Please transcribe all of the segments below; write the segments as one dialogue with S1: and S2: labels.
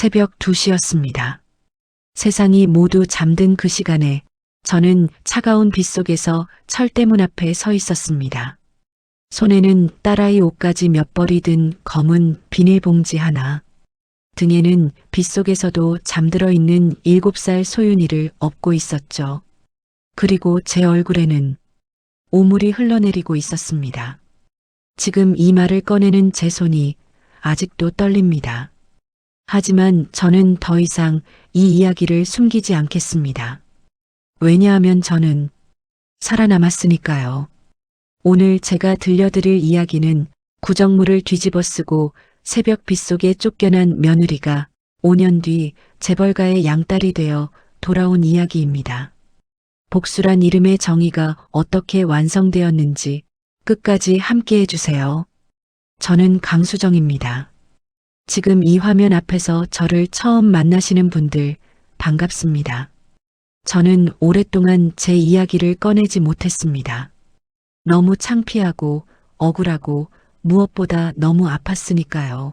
S1: 새벽 2시였습니다. 세상이 모두 잠든 그 시간에 저는 차가운 빗속에서 철대문 앞에 서 있었습니다. 손에는 딸아이 옷가지 몇 벌이 든 검은 비닐봉지 하나, 등에는 빗속에서도 잠들어 있는 7살 소윤이를 업고 있었죠. 그리고 제 얼굴에는 오물이 흘러내리고 있었습니다. 지금 이 말을 꺼내는 제 손이 아직도 떨립니다. 하지만 저는 더 이상 이 이야기를 숨기지 않겠습니다. 왜냐하면 저는 살아남았으니까요. 오늘 제가 들려드릴 이야기는 구정물을 뒤집어 쓰고 새벽 빗속에 쫓겨난 며느리가 5년 뒤 재벌가의 양딸이 되어 돌아온 이야기입니다. 복수란 이름의 정의가 어떻게 완성되었는지 끝까지 함께 해주세요. 저는 강수정입니다. 지금 이 화면 앞에서 저를 처음 만나시는 분들 반갑습니다. 저는 오랫동안 제 이야기를 꺼내지 못했습니다. 너무 창피하고 억울하고 무엇보다 너무 아팠으니까요.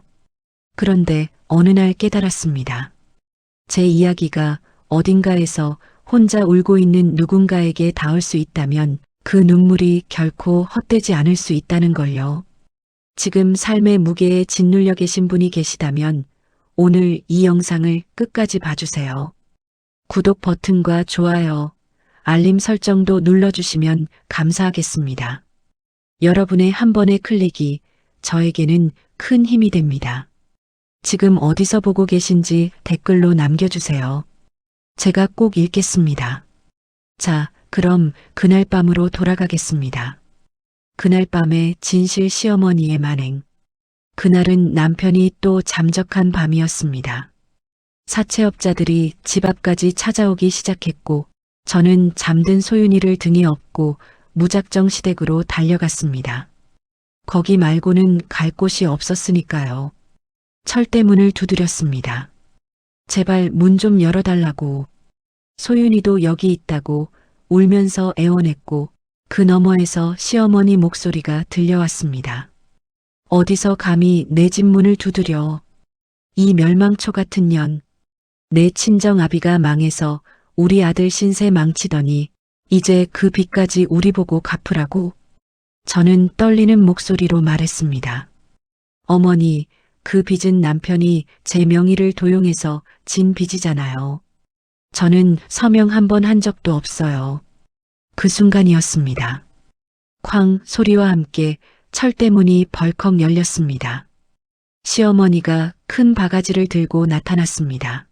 S1: 그런데 어느 날 깨달았습니다. 제 이야기가 어딘가에서 혼자 울고 있는 누군가에게 닿을 수 있다면 그 눈물이 결코 헛되지 않을 수 있다는 걸요. 지금 삶의 무게에 짓눌려 계신 분이 계시다면 오늘 이 영상을 끝까지 봐주세요. 구독 버튼과 좋아요, 알림 설정도 눌러주시면 감사하겠습니다. 여러분의 한 번의 클릭이 저에게는 큰 힘이 됩니다. 지금 어디서 보고 계신지 댓글로 남겨주세요. 제가 꼭 읽겠습니다. 자, 그럼 그날 밤으로 돌아가겠습니다. 그날 밤의 진실 시어머니의 만행. 그날은 남편이 또 잠적한 밤이었습니다. 사채업자들이 집 앞까지 찾아오기 시작했고 저는 잠든 소윤이를 등에 업고 무작정 시댁으로 달려갔습니다. 거기 말고는 갈 곳이 없었으니까요. 철대문을 두드렸습니다. 제발 문 좀 열어달라고. 소윤이도 여기 있다고 울면서 애원했고 그 너머에서 시어머니 목소리가 들려왔습니다. 어디서 감히 내 집 문을 두드려. 이 멸망초 같은 년. 내 친정 아비가 망해서 우리 아들 신세 망치더니 이제 그 빚까지 우리 보고 갚으라고. 저는 떨리는 목소리로 말했습니다. 어머니, 그 빚은 남편이 제 명의를 도용해서 진 빚이잖아요. 저는 서명 한 번 한 적도 없어요. 그 순간이었습니다. 쾅 소리와 함께 철대문이 벌컥 열렸습니다. 시어머니가 큰 바가지를 들고 나타났습니다.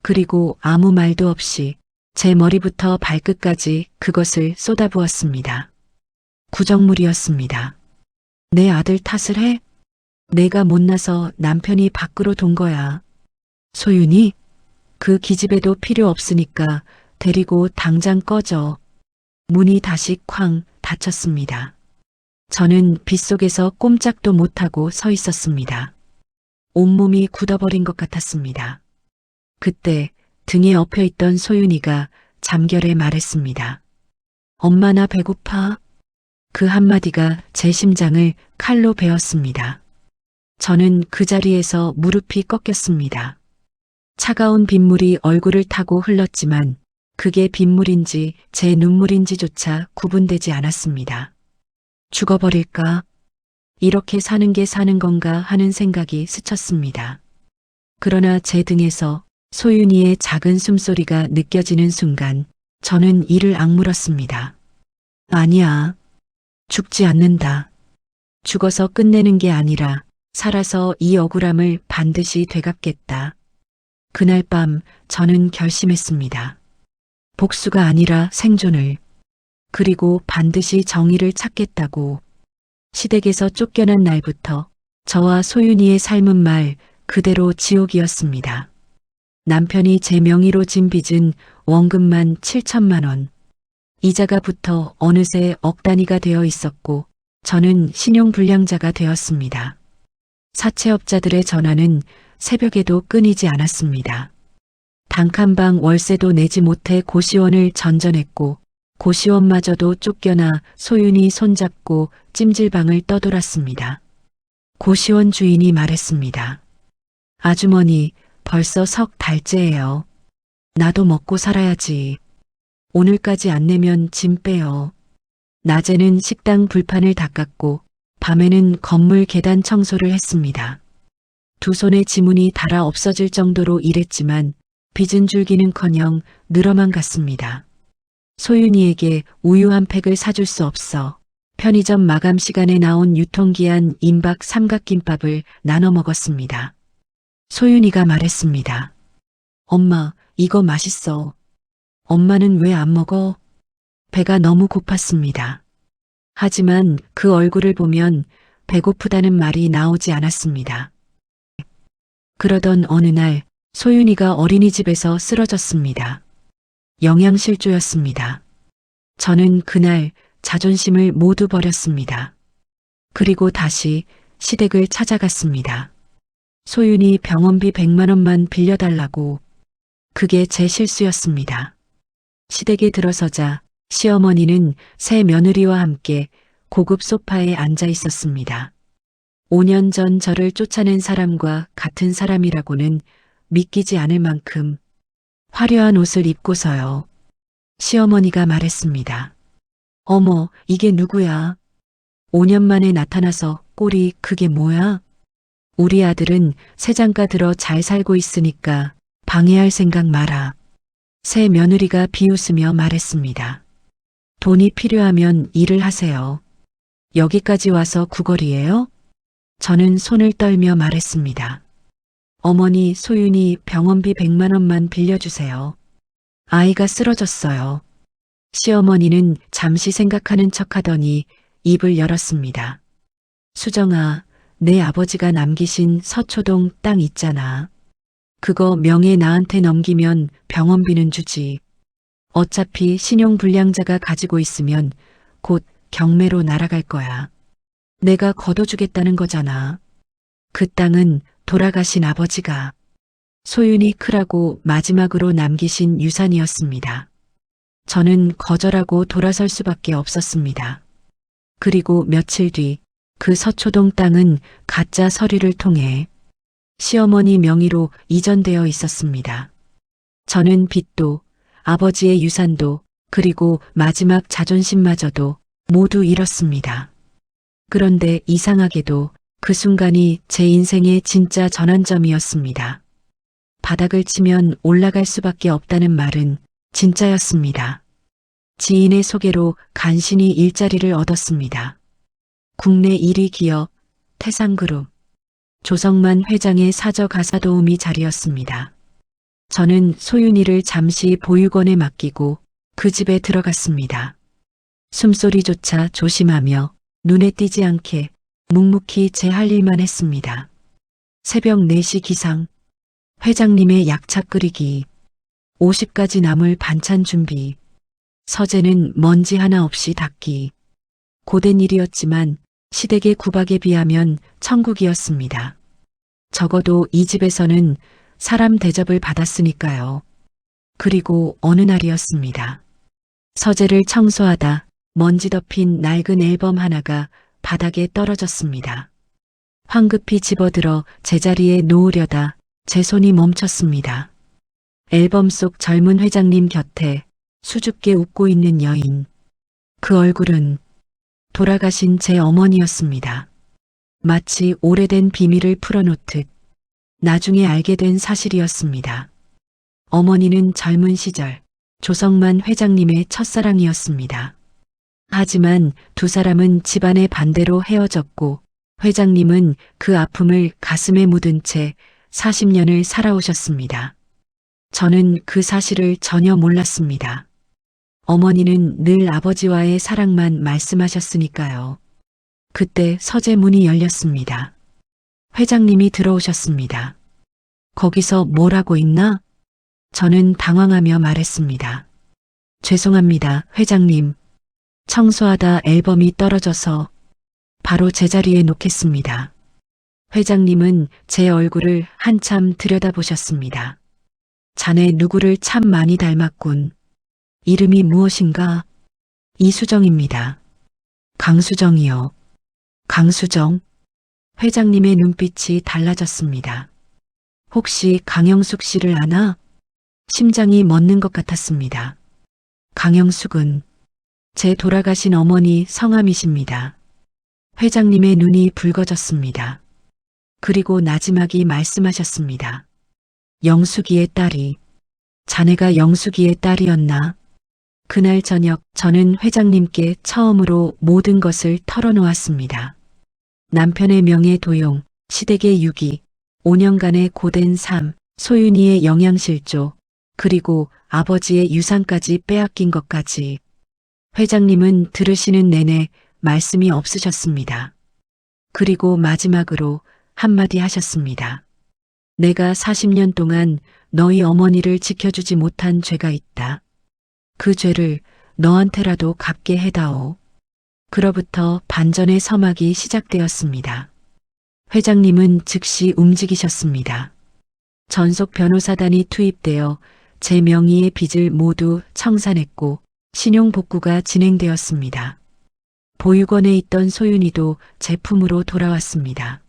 S1: 그리고 아무 말도 없이 제 머리부터 발끝까지 그것을 쏟아부었습니다. 구정물이었습니다. 내 아들 탓을 해? 내가 못나서 남편이 밖으로 돈 거야. 소윤이? 그 기집애도 필요 없으니까 데리고 당장 꺼져. 문이 다시 쾅 닫혔습니다. 저는 빗속에서 꼼짝도 못하고 서 있었습니다. 온몸이 굳어버린 것 같았습니다. 그때 등에 엎여있던 소윤이가 잠결에 말했습니다. 엄마 나 배고파. 그 한마디가 제 심장을 칼로 베었습니다. 저는 그 자리에서 무릎이 꺾였습니다. 차가운 빗물이 얼굴을 타고 흘렀지만 그게 빗물인지 제 눈물인지조차 구분되지 않았습니다. 죽어버릴까? 이렇게 사는 게 사는 건가 하는 생각이 스쳤습니다. 그러나 제 등에서 소윤이의 작은 숨소리가 느껴지는 순간 저는 이를 악물었습니다. 아니야. 죽지 않는다. 죽어서 끝내는 게 아니라 살아서 이 억울함을 반드시 되갚겠다. 그날 밤 저는 결심했습니다. 복수가 아니라 생존을, 그리고 반드시 정의를 찾겠다고. 시댁에서 쫓겨난 날부터 저와 소윤이의 삶은 말 그대로 지옥이었습니다. 남편이 제 명의로 진 빚은 원금만 7천만 원. 이자가 붙어 어느새 억 단위가 되어 있었고 저는 신용불량자가 되었습니다. 사채업자들의 전화는 새벽에도 끊이지 않았습니다. 단칸방 월세도 내지 못해 고시원을 전전했고 고시원마저도 쫓겨나 소윤이 손잡고 찜질방을 떠돌았습니다. 고시원 주인이 말했습니다. 아주머니, 벌써 석 달째예요. 나도 먹고 살아야지. 오늘까지 안 내면 짐 빼요. 낮에는 식당 불판을 닦았고 밤에는 건물 계단 청소를 했습니다. 두 손에 지문이 닳아 없어질 정도로 일했지만 빚은 줄기는커녕 늘어만 갔습니다. 소윤이에게 우유 한 팩을 사줄 수 없어 편의점 마감 시간에 나온 유통기한 임박 삼각김밥을 나눠 먹었습니다. 소윤이가 말했습니다. 엄마, 이거 맛있어. 엄마는 왜 안 먹어? 배가 너무 고팠습니다. 하지만 그 얼굴을 보면 배고프다는 말이 나오지 않았습니다. 그러던 어느 날 소윤이가 어린이집에서 쓰러졌습니다. 영양실조였습니다. 저는 그날 자존심을 모두 버렸습니다. 그리고 다시 시댁을 찾아갔습니다. 소윤이 병원비 100만 원만 빌려달라고. 그게 제 실수였습니다. 시댁에 들어서자 시어머니는 새 며느리와 함께 고급 소파에 앉아 있었습니다. 5년 전 저를 쫓아낸 사람과 같은 사람이라고는 믿기지 않을 만큼 화려한 옷을 입고서요. 시어머니가 말했습니다. 어머, 이게 누구야? 5년 만에 나타나서 꼴이 그게 뭐야? 우리 아들은 새 장가 들어 잘 살고 있으니까 방해할 생각 마라. 새 며느리가 비웃으며 말했습니다. 돈이 필요하면 일을 하세요. 여기까지 와서 구걸이에요? 저는 손을 떨며 말했습니다. 어머니, 소윤이 병원비 100만 원만 빌려주세요. 아이가 쓰러졌어요. 시어머니는 잠시 생각하는 척하더니 입을 열었습니다. 수정아, 내 아버지가 남기신 서초동 땅 있잖아. 그거 명예 나한테 넘기면 병원비는 주지. 어차피 신용불량자가 가지고 있으면 곧 경매로 날아갈 거야. 내가 걷어주겠다는 거잖아. 그 땅은 돌아가신 아버지가 소윤이 크라고 마지막으로 남기신 유산이었습니다. 저는 거절하고 돌아설 수밖에 없었습니다. 그리고 며칠 뒤 그 서초동 땅은 가짜 서류를 통해 시어머니 명의로 이전되어 있었습니다. 저는 빚도 아버지의 유산도 그리고 마지막 자존심마저도 모두 잃었습니다. 그런데 이상하게도 그 순간이 제 인생의 진짜 전환점이었습니다. 바닥을 치면 올라갈 수밖에 없다는 말은 진짜였습니다. 지인의 소개로 간신히 일자리를 얻었습니다. 국내 1위 기업 태상그룹 조성만 회장의 사저 가사 도우미 자리였습니다. 저는 소윤이를 잠시 보육원에 맡기고 그 집에 들어갔습니다. 숨소리조차 조심하며 눈에 띄지 않게 묵묵히 제 할 일만 했습니다. 새벽 4시 기상, 회장님의 약차 끓이기, 50가지 나물 반찬 준비, 서재는 먼지 하나 없이 닦기. 고된 일이었지만 시댁의 구박에 비하면 천국이었습니다. 적어도 이 집에서는 사람 대접을 받았으니까요. 그리고 어느 날이었습니다. 서재를 청소하다 먼지 덮인 낡은 앨범 하나가 바닥에 떨어졌습니다. 황급히 집어들어 제자리에 놓으려다 제 손이 멈췄습니다. 앨범 속 젊은 회장님 곁에 수줍게 웃고 있는 여인. 그 얼굴은 돌아가신 제 어머니였습니다. 마치 오래된 비밀을 풀어놓듯 나중에 알게 된 사실이었습니다. 어머니는 젊은 시절 조성만 회장님의 첫사랑이었습니다. 하지만 두 사람은 집안의 반대로 헤어졌고 회장님은 그 아픔을 가슴에 묻은 채 40년을 살아오셨습니다. 저는 그 사실을 전혀 몰랐습니다. 어머니는 늘 아버지와의 사랑만 말씀하셨으니까요. 그때 서재 문이 열렸습니다. 회장님이 들어오셨습니다. 거기서 뭘 하고 있나? 저는 당황하며 말했습니다. 죄송합니다, 회장님. 청소하다 앨범이 떨어져서 바로 제자리에 놓겠습니다. 회장님은 제 얼굴을 한참 들여다보셨습니다. 자네 누구를 참 많이 닮았군. 이름이 무엇인가? 이수정입니다. 강수정이요. 강수정? 회장님의 눈빛이 달라졌습니다. 혹시 강영숙 씨를 아나? 심장이 멎는 것 같았습니다. 강영숙은 제 돌아가신 어머니 성함이십니다. 회장님의 눈이 붉어졌습니다. 그리고 나지막이 말씀하셨습니다. 영숙이의 딸이, 자네가 영숙이의 딸이었나? 그날 저녁 저는 회장님께 처음으로 모든 것을 털어놓았습니다. 남편의 명예 도용, 시댁의 유기, 5년간의 고된 삶, 소윤이의 영양실조, 그리고 아버지의 유산까지 빼앗긴 것까지. 회장님은 들으시는 내내 말씀이 없으셨습니다. 그리고 마지막으로 한마디 하셨습니다. 내가 40년 동안 너희 어머니를 지켜주지 못한 죄가 있다. 그 죄를 너한테라도 갚게 해다오. 그로부터 반전의 서막이 시작되었습니다. 회장님은 즉시 움직이셨습니다. 전속 변호사단이 투입되어 제 명의의 빚을 모두 청산했고 신용복구가 진행되었습니다. 보육원에 있던 소윤이도 제품으로 돌아왔습니다.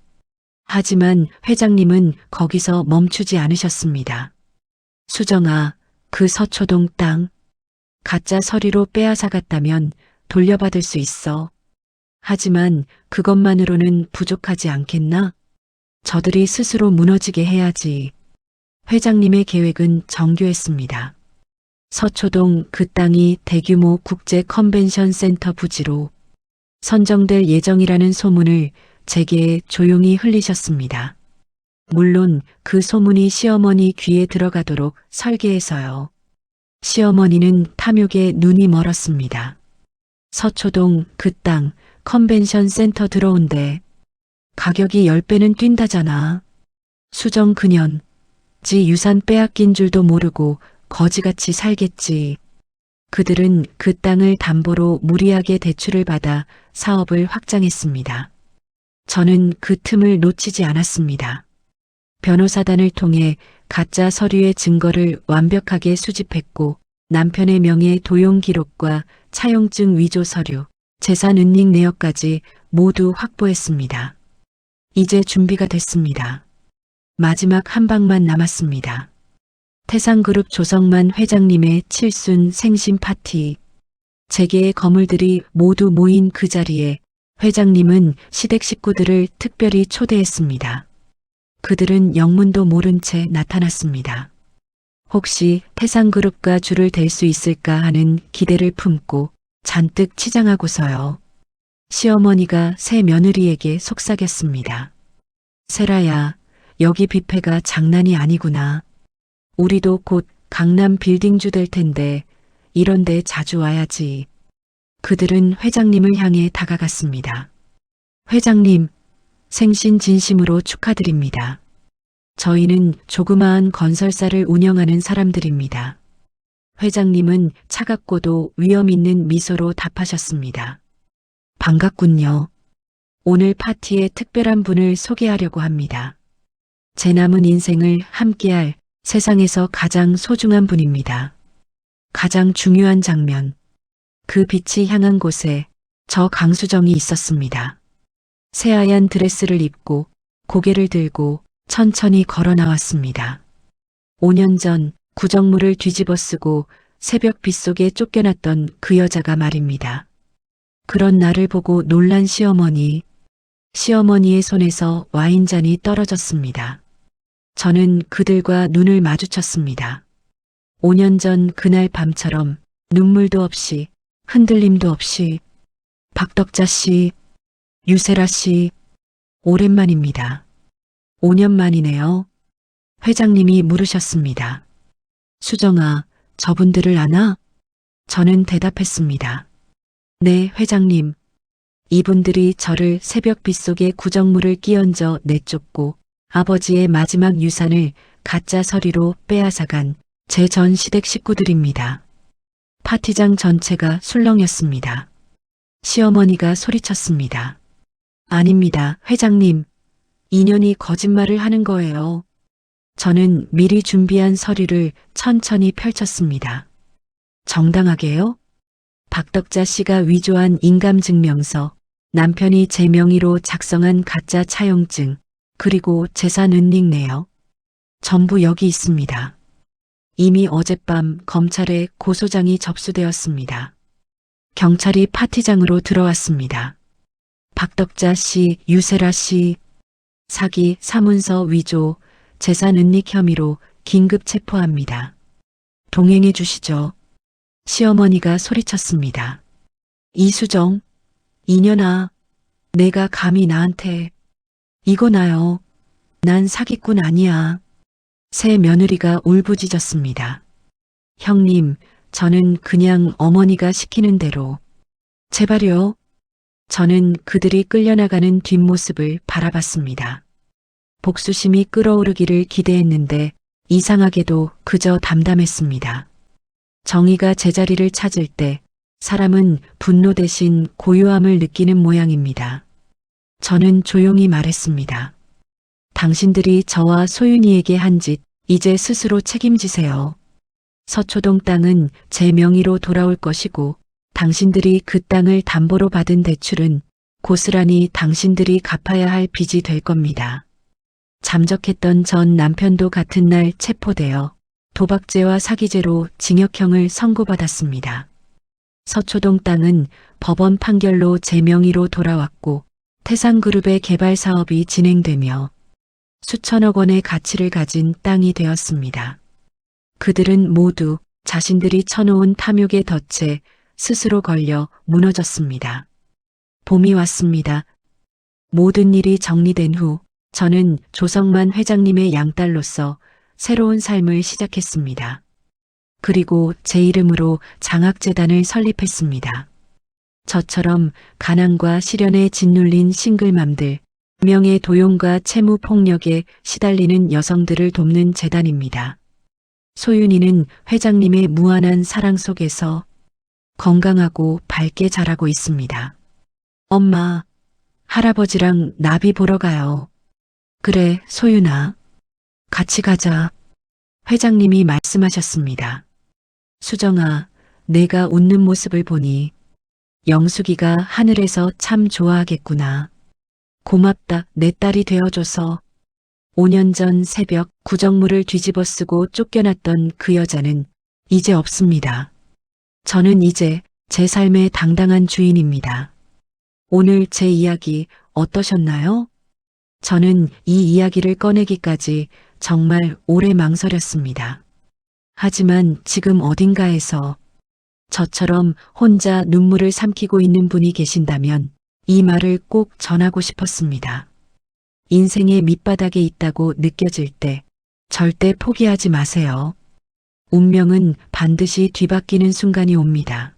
S1: 하지만 회장님은 거기서 멈추지 않으셨습니다. 수정아, 그 서초동 땅, 가짜 서류로 빼앗아갔다면 돌려받을 수 있어. 하지만 그것만으로는 부족하지 않겠나? 저들이 스스로 무너지게 해야지. 회장님의 계획은 정교했습니다. 서초동 그 땅이 대규모 국제 컨벤션 센터 부지로 선정될 예정이라는 소문을 제게 조용히 흘리셨습니다. 물론 그 소문이 시어머니 귀에 들어가도록 설계해서요. 시어머니는 탐욕에 눈이 멀었습니다. 서초동 그 땅 컨벤션 센터 들어온대. 가격이 10배는 뛴다잖아. 수정 그년 지 유산 빼앗긴 줄도 모르고 거지같이 살겠지. 그들은 그 땅을 담보로 무리하게 대출을 받아 사업을 확장했습니다. 저는 그 틈을 놓치지 않았습니다. 변호사단을 통해 가짜 서류의 증거를 완벽하게 수집했고 남편의 명예 도용 기록과 차용증 위조 서류, 재산 은닉 내역까지 모두 확보했습니다. 이제 준비가 됐습니다. 마지막 한 방만 남았습니다. 태상그룹 조성만 회장님의 칠순 생신 파티. 재계의 거물들이 모두 모인 그 자리에 회장님은 시댁 식구들을 특별히 초대했습니다. 그들은 영문도 모른 채 나타났습니다. 혹시 태상그룹과 줄을 댈 수 있을까 하는 기대를 품고 잔뜩 치장하고서요. 시어머니가 새 며느리에게 속삭였습니다. 세라야, 여기 뷔페가 장난이 아니구나. 우리도 곧 강남 빌딩주 될 텐데 이런데 자주 와야지. 그들은 회장님을 향해 다가갔습니다. 회장님, 생신 진심으로 축하드립니다. 저희는 조그마한 건설사를 운영하는 사람들입니다. 회장님은 차갑고도 위험 있는 미소로 답하셨습니다. 반갑군요. 오늘 파티에 특별한 분을 소개하려고 합니다. 제 남은 인생을 함께할 세상에서 가장 소중한 분입니다. 가장 중요한 장면. 그 빛이 향한 곳에 저 강수정이 있었습니다. 새하얀 드레스를 입고 고개를 들고 천천히 걸어 나왔습니다. 5년 전 구정물을 뒤집어 쓰고 새벽 빗속에 쫓겨났던 그 여자가 말입니다. 그런 나를 보고 놀란 시어머니. 시어머니의 손에서 와인잔이 떨어졌습니다. 저는 그들과 눈을 마주쳤습니다. 5년 전 그날 밤처럼 눈물도 없이 흔들림도 없이. 박덕자 씨, 유세라 씨, 오랜만입니다. 5년 만이네요. 회장님이 물으셨습니다. 수정아, 저분들을 아나? 저는 대답했습니다. 네, 회장님. 이분들이 저를 새벽 빗속에 구정물을 끼얹어 내쫓고 아버지의 마지막 유산을 가짜 서류로 빼앗아간 제 전 시댁 식구들입니다. 파티장 전체가 술렁였습니다. 시어머니가 소리쳤습니다. 아닙니다, 회장님. 인연이 거짓말을 하는 거예요. 저는 미리 준비한 서류를 천천히 펼쳤습니다. 정당하게요? 박덕자 씨가 위조한 인감증명서, 남편이 제 명의로 작성한 가짜 차용증, 그리고 재산 은닉 내역. 전부 여기 있습니다. 이미 어젯밤 검찰에 고소장이 접수되었습니다. 경찰이 파티장으로 들어왔습니다. 박덕자 씨, 유세라 씨, 사기, 사문서 위조, 재산 은닉 혐의로 긴급 체포합니다. 동행해 주시죠. 시어머니가 소리쳤습니다. 이수정, 이년아, 내가 감히 나한테. 이거 나요. 난 사기꾼 아니야. 새 며느리가 울부짖었습니다. 형님, 저는 그냥 어머니가 시키는 대로. 제발요. 저는 그들이 끌려나가는 뒷모습을 바라봤습니다. 복수심이 끓어오르기를 기대했는데 이상하게도 그저 담담했습니다. 정의가 제자리를 찾을 때 사람은 분노 대신 고요함을 느끼는 모양입니다. 저는 조용히 말했습니다. 당신들이 저와 소윤이에게 한 짓 이제 스스로 책임지세요. 서초동 땅은 제 명의로 돌아올 것이고 당신들이 그 땅을 담보로 받은 대출은 고스란히 당신들이 갚아야 할 빚이 될 겁니다. 잠적했던 전 남편도 같은 날 체포되어 도박죄와 사기죄로 징역형을 선고받았습니다. 서초동 땅은 법원 판결로 제 명의로 돌아왔고 태상그룹의 개발 사업이 진행되며 수천억 원의 가치를 가진 땅이 되었습니다. 그들은 모두 자신들이 쳐놓은 탐욕의 덫에 스스로 걸려 무너졌습니다. 봄이 왔습니다. 모든 일이 정리된 후 저는 조성만 회장님의 양딸로서 새로운 삶을 시작했습니다. 그리고 제 이름으로 장학재단을 설립했습니다. 저처럼 가난과 시련에 짓눌린 싱글맘들, 명예 도용과 채무 폭력에 시달리는 여성들을 돕는 재단입니다. 소윤이는 회장님의 무한한 사랑 속에서 건강하고 밝게 자라고 있습니다. 엄마, 할아버지랑 나비 보러 가요. 그래, 소윤아. 같이 가자. 회장님이 말씀하셨습니다. 수정아, 내가 웃는 모습을 보니 영숙이가 하늘에서 참 좋아하겠구나. 고맙다, 내 딸이 되어줘서. 5년 전 새벽 구정물을 뒤집어 쓰고 쫓겨났던 그 여자는 이제 없습니다. 저는 이제 제 삶의 당당한 주인입니다. 오늘 제 이야기 어떠셨나요? 저는 이 이야기를 꺼내기까지 정말 오래 망설였습니다. 하지만 지금 어딘가에서 저처럼 혼자 눈물을 삼키고 있는 분이 계신다면 이 말을 꼭 전하고 싶었습니다. 인생의 밑바닥에 있다고 느껴질 때 절대 포기하지 마세요. 운명은 반드시 뒤바뀌는 순간이 옵니다.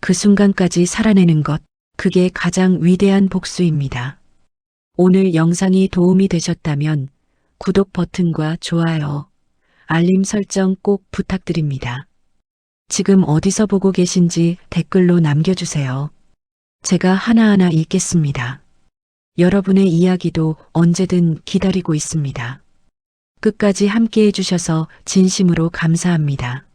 S1: 그 순간까지 살아내는 것, 그게 가장 위대한 복수입니다. 오늘 영상이 도움이 되셨다면 구독 버튼과 좋아요, 알림 설정 꼭 부탁드립니다. 지금 어디서 보고 계신지 댓글로 남겨주세요. 제가 하나하나 읽겠습니다. 여러분의 이야기도 언제든 기다리고 있습니다. 끝까지 함께 해주셔서 진심으로 감사합니다.